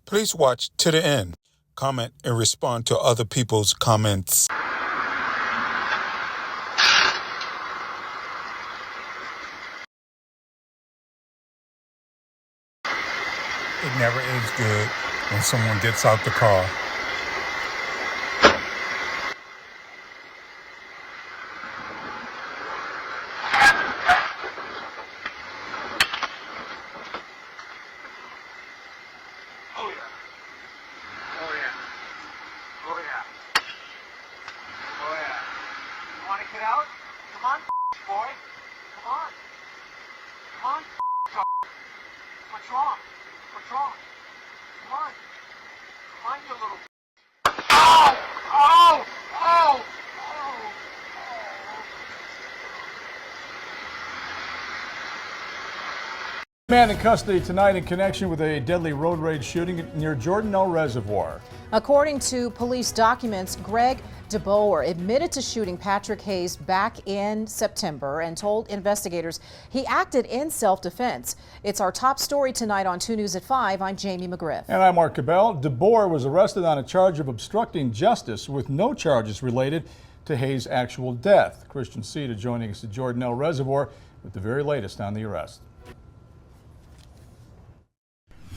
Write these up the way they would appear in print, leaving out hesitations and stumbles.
Please watch to the end. Comment and respond to other people's comments. It never is good when someone gets out the car. Oh yeah. Oh yeah. Oh yeah. Oh yeah. You want to get out? Come on, boy. Come on. Come on. What's wrong? What's wrong? Come on. Come on, you little. Ow! Ow! Ow! Ow! Man in custody tonight in connection with a deadly road rage shooting near Jordanelle Reservoir. According to police documents, Greg DeBoer admitted to shooting Patrick Hayes back in September and told investigators he acted in self-defense. It's our top story tonight on 2 News at 5. I'm Jamie McGriff. And I'm Mark Cabell. DeBoer was arrested on a charge of obstructing justice with no charges related to Hayes' actual death. Christian Cedar joining us at Jordanelle Reservoir with the very latest on the arrest.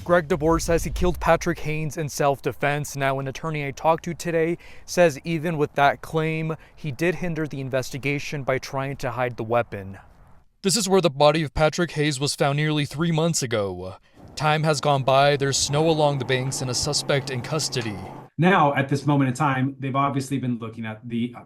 Greg DeBoer says he killed Patrick Hayes in self-defense. Now, an attorney I talked to today says even with that claim, he did hinder the investigation by trying to hide the weapon. This is where the body of Patrick Hayes was found nearly 3 months ago. Time has gone by, there's snow along the banks and a suspect in custody. Now, at this moment in time, they've obviously been looking at the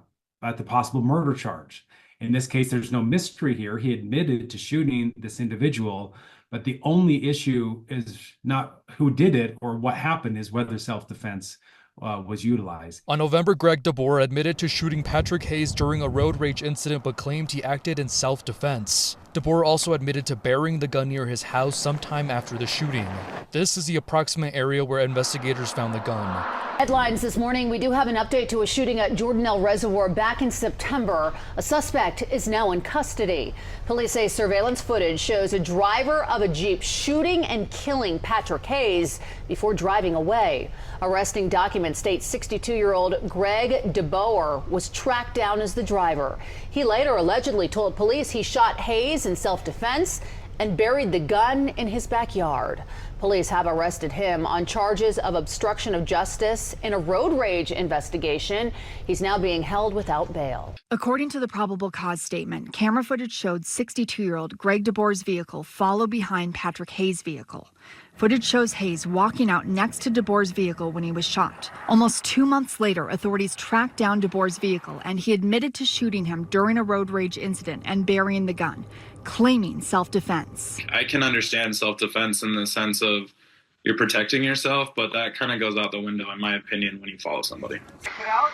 possible murder charge. In this case, there's no mystery here. He admitted to shooting this individual. But the only issue is not who did it or what happened, is whether self-defense was utilized. On November, Greg DeBoer admitted to shooting Patrick Hayes during a road rage incident but claimed he acted in self-defense. DeBoer also admitted to burying the gun near his house sometime after the shooting. This is the approximate area where investigators found the gun. Headlines this morning, we do have an update to a shooting at Jordanelle Reservoir back in September. A suspect is now in custody. Police say surveillance footage shows a driver of a Jeep shooting and killing Patrick Hayes before driving away. Arresting documents state 62-year-old Greg DeBoer was tracked down as the driver. He later allegedly told police he shot Hayes in self-defense and buried the gun in his backyard. Police have arrested him on charges of obstruction of justice in a road rage investigation. He's now being held without bail. According to the probable cause statement, camera footage showed 62-year-old Greg DeBoer's vehicle follow behind Patrick Hayes' vehicle. Footage shows Hayes walking out next to DeBoer's vehicle when he was shot. Almost 2 months later, authorities tracked down DeBoer's vehicle, and he admitted to shooting him during a road rage incident and burying the gun, claiming self-defense. I can understand self-defense in the sense of you're protecting yourself, but that kind of goes out the window, in my opinion, when you follow somebody. Get out.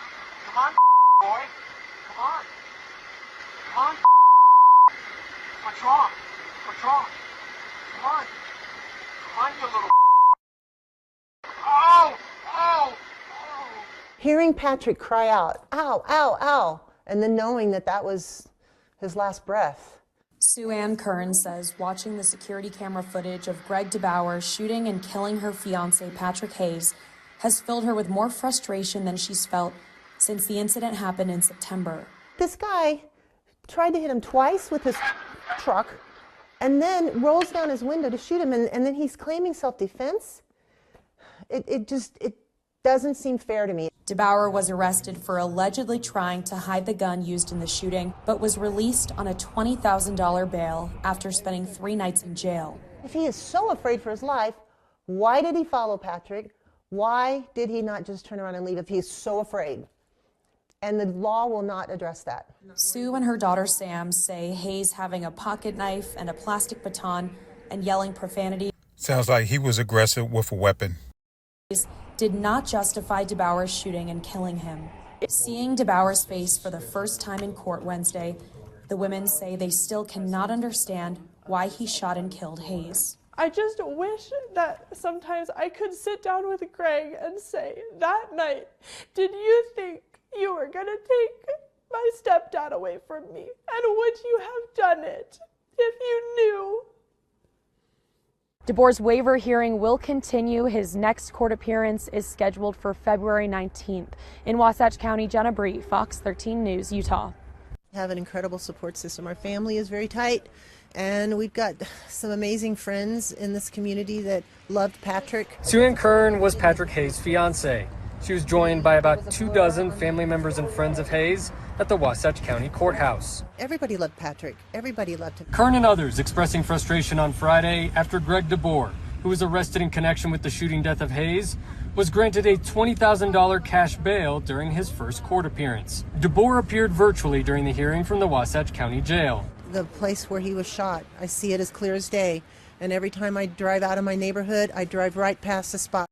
Come on, boy. Come on. Come on. What's wrong? What's wrong? Come on. Come on, you little. Ow! Ow! Ow! Hearing Patrick cry out, ow, ow, ow, and then knowing that that was his last breath. Sue Ann Kern says watching the security camera footage of Greg DeBoer shooting and killing her fiancé Patrick Hayes has filled her with more frustration than she's felt since the incident happened in September. This guy tried to hit him twice with his truck and then rolls down his window to shoot him, and then he's claiming self-defense. It doesn't seem fair to me. DeBoer was arrested for allegedly trying to hide the gun used in the shooting, but was released on a $20,000 bail after spending 3 nights in jail. If he is so afraid for his life, why did he follow Patrick? Why did he not just turn around and leave if he is so afraid? And the law will not address that. Sue and her daughter Sam say Hayes having a pocket knife and a plastic baton and yelling profanity Sounds like he was aggressive with a weapon. did not justify DeBoer's shooting and killing him. Seeing DeBoer's face for the first time in court Wednesday, the women say they still cannot understand why he shot and killed Hayes. I just wish that sometimes I could sit down with Greg and say, that night, did you think you were going to take my stepdad away from me? And would you have done it if you knew? DeBoer's waiver hearing will continue. His next court appearance is scheduled for February 19th. In Wasatch County, Jenna Bree, Fox 13 News, Utah. We have an incredible support system. Our family is very tight, and we've got some amazing friends in this community that loved Patrick. Sue Ann Kern was Patrick Hayes' fiance. She was joined by about 24 family members and friends of Hayes at the Wasatch County Courthouse. Everybody loved Patrick. Everybody loved him. Kern and others expressing frustration on Friday after Greg DeBoer, who was arrested in connection with the shooting death of Hayes, was granted a $20,000 cash bail during his first court appearance. DeBoer appeared virtually during the hearing from the Wasatch County Jail. The place where he was shot, I see it as clear as day. And every time I drive out of my neighborhood, I drive right past the spot.